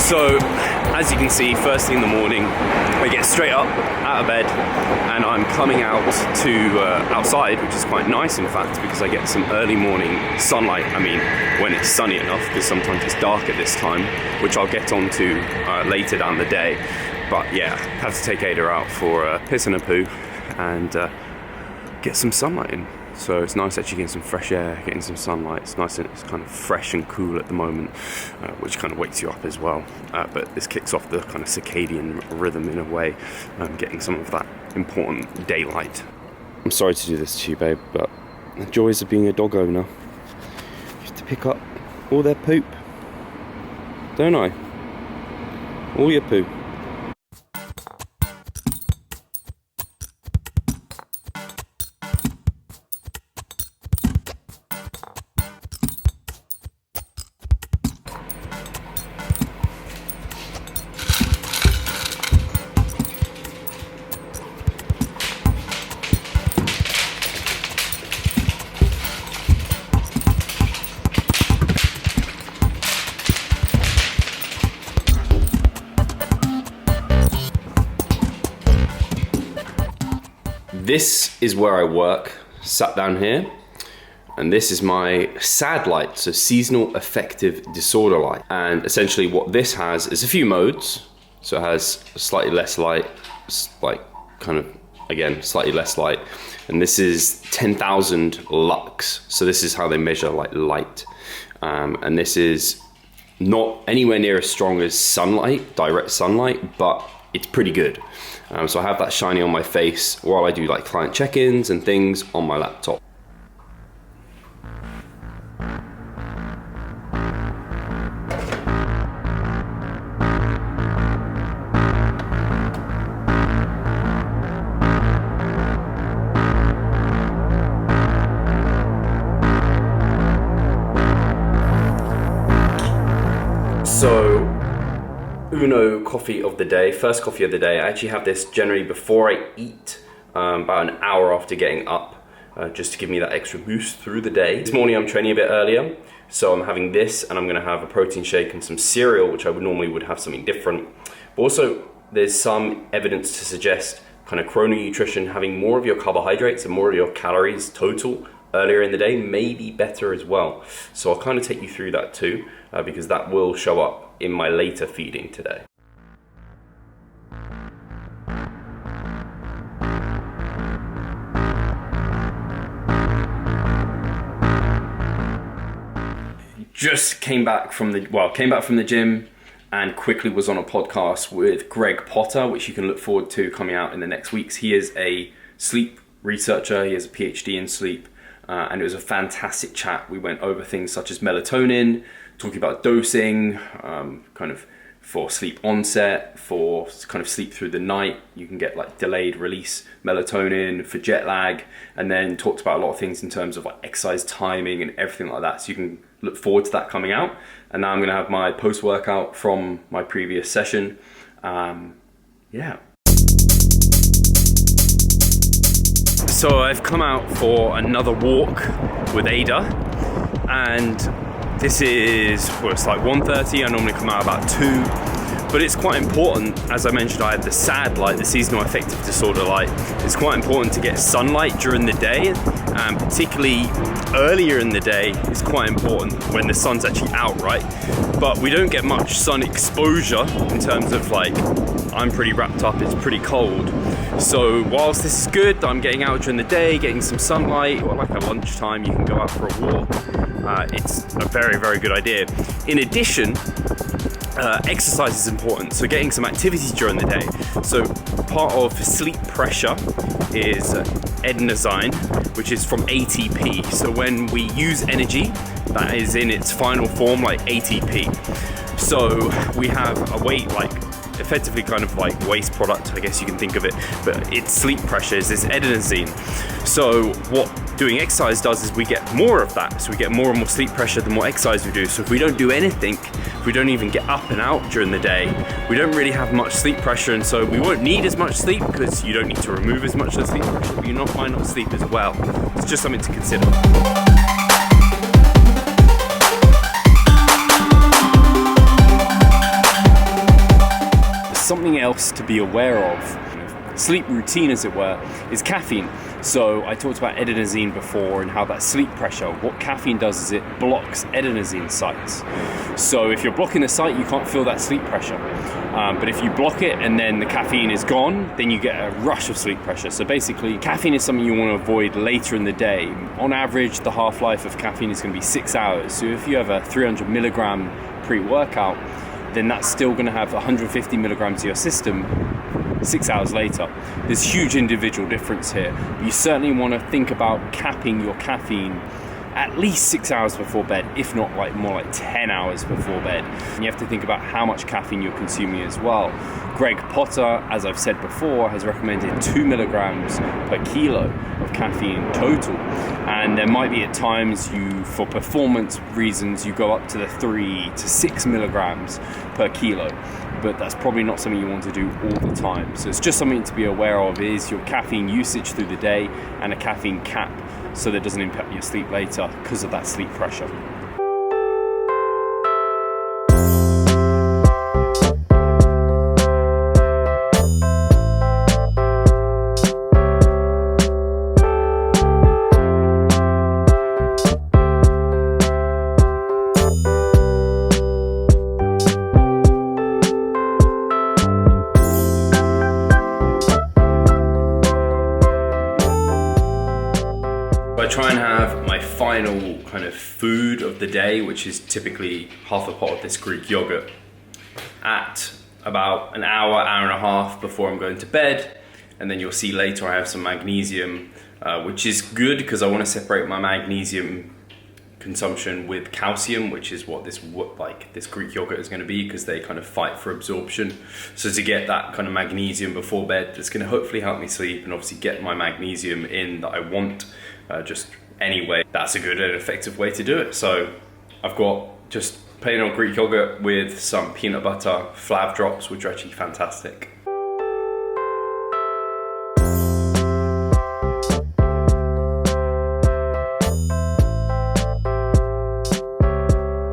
So, as you can see, first thing in the morning, I get straight up out of bed and I'm coming out to outside, which is quite nice in fact, because I get some early morning sunlight. I mean, when it's sunny enough, because sometimes it's dark at this time, which I'll get onto later down the day. But yeah, have to take Ada out for a piss and a poo and get some sunlight in. So it's nice actually getting some fresh air, getting some sunlight. It's nice and it's kind of fresh and cool at the moment, which kind of wakes you up as well. But this kicks off the kind of circadian rhythm in a way, getting some of that important daylight. I'm sorry to do this to you, babe, but the joys of being a dog owner. You have to pick up all their poop, don't I? All your poo. This is where I work, sat down here, and this is my SAD light, so seasonal affective disorder light. And essentially what this has is a few modes. So it has slightly less light, like kind of, again, slightly less light. And this is 10,000 lux. So this is how they measure like light. And this is not anywhere near as strong as sunlight, direct sunlight, but it's pretty good. So I have that shining on my face while I do like client check-ins and things on my laptop. So, Uno coffee of the day, first coffee of the day. I actually have this generally before I eat, about an hour after getting up, just to give me that extra boost through the day. This morning I'm training a bit earlier, so I'm having this and I'm gonna have a protein shake and some cereal, which I would have something different. But also there's some evidence to suggest kind of chrononutrition, having more of your carbohydrates and more of your calories total earlier in the day may be better as well. So I'll kind of take you through that too, because that will show up in my later feeding today. Just came back from the gym and quickly was on a podcast with Greg Potter, which you can look forward to coming out in the next weeks. He is a sleep researcher, he has a PhD in sleep, and it was a fantastic chat. We went over things such as melatonin, talking about dosing, kind of for sleep onset, for kind of sleep through the night. You can get like delayed release melatonin for jet lag, and then talked about a lot of things in terms of like exercise timing and everything like that. So you can look forward to that coming out. And now I'm gonna have my post-workout from my previous session. Yeah. So I've come out for another walk with Ada, and this is, well, it's like 1:30. I normally come out about 2, but it's quite important. As I mentioned, I have the SAD light, the seasonal affective disorder light. It's quite important to get sunlight during the day, and particularly earlier in the day is quite important when the sun's actually out, right? But we don't get much sun exposure in terms of like, I'm pretty wrapped up, it's pretty cold. So whilst this is good, I'm getting out during the day, getting some sunlight, or like at lunchtime, you can go out for a walk. It's a very, very good idea. In addition, exercise is important, so getting some activities during the day. So part of sleep pressure is adenosine, which is from ATP. So when we use energy, that is in its final form, like ATP. So we have a weight, like effectively kind of like waste product, I guess you can think of it, but its sleep pressure is this adenosine. So what doing exercise does is we get more of that. So we get more and more sleep pressure the more exercise we do. So if we don't do anything, if we don't even get up and out during the day, we don't really have much sleep pressure, and so we won't need as much sleep because you don't need to remove as much of the sleep pressure, but you might not sleep as well. It's just something to consider. else to be aware of, sleep routine as it were, is caffeine. So I talked about adenosine before and how that sleep pressure, what caffeine does is it blocks adenosine sites. So if you're blocking the site, you can't feel that sleep pressure. But if you block it and then the caffeine is gone, then you get a rush of sleep pressure. So basically, caffeine is something you want to avoid later in the day. On average, the half-life of caffeine is going to be 6 hours. So if you have a 300 milligram pre-workout, then that's still going to have 150 milligrams to your system 6 hours later. There's huge individual difference here. You certainly want to think about capping your caffeine at least 6 hours before bed, if not more like 10 hours before bed. And you have to think about how much caffeine you're consuming as well. Greg Potter, as I've said before, has recommended 2 milligrams per kilo of caffeine total. And there might be at times for performance reasons, you go up to the 3 to 6 milligrams per kilo. But that's probably not something you want to do all the time. So it's just something to be aware of is your caffeine usage through the day and a caffeine cap so that it doesn't impact your sleep later because of that sleep pressure. I try and have my final kind of food of the day, which is typically half a pot of this Greek yogurt, at about an hour, hour and a half before I'm going to bed. And then you'll see later I have some magnesium, which is good because I want to separate my magnesium consumption with calcium, which is what this Greek yogurt is going to be, because they kind of fight for absorption. So to get that kind of magnesium before bed, that's going to hopefully help me sleep and obviously get my magnesium in that I want. Just anyway, that's a good and effective way to do it. So I've got just plain old Greek yogurt with some peanut butter, flav drops, which are actually fantastic.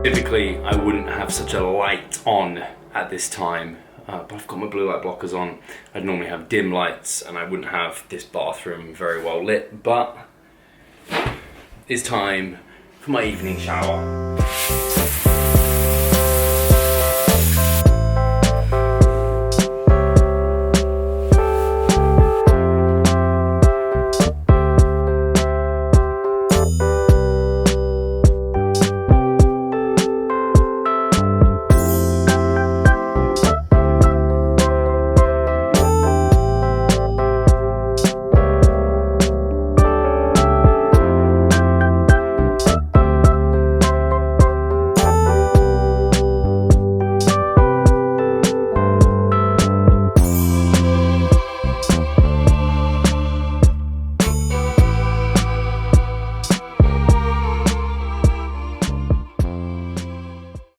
Typically, I wouldn't have such a light on at this time, but I've got my blue light blockers on. I'd normally have dim lights and I wouldn't have this bathroom very well lit, but it's time for my evening shower.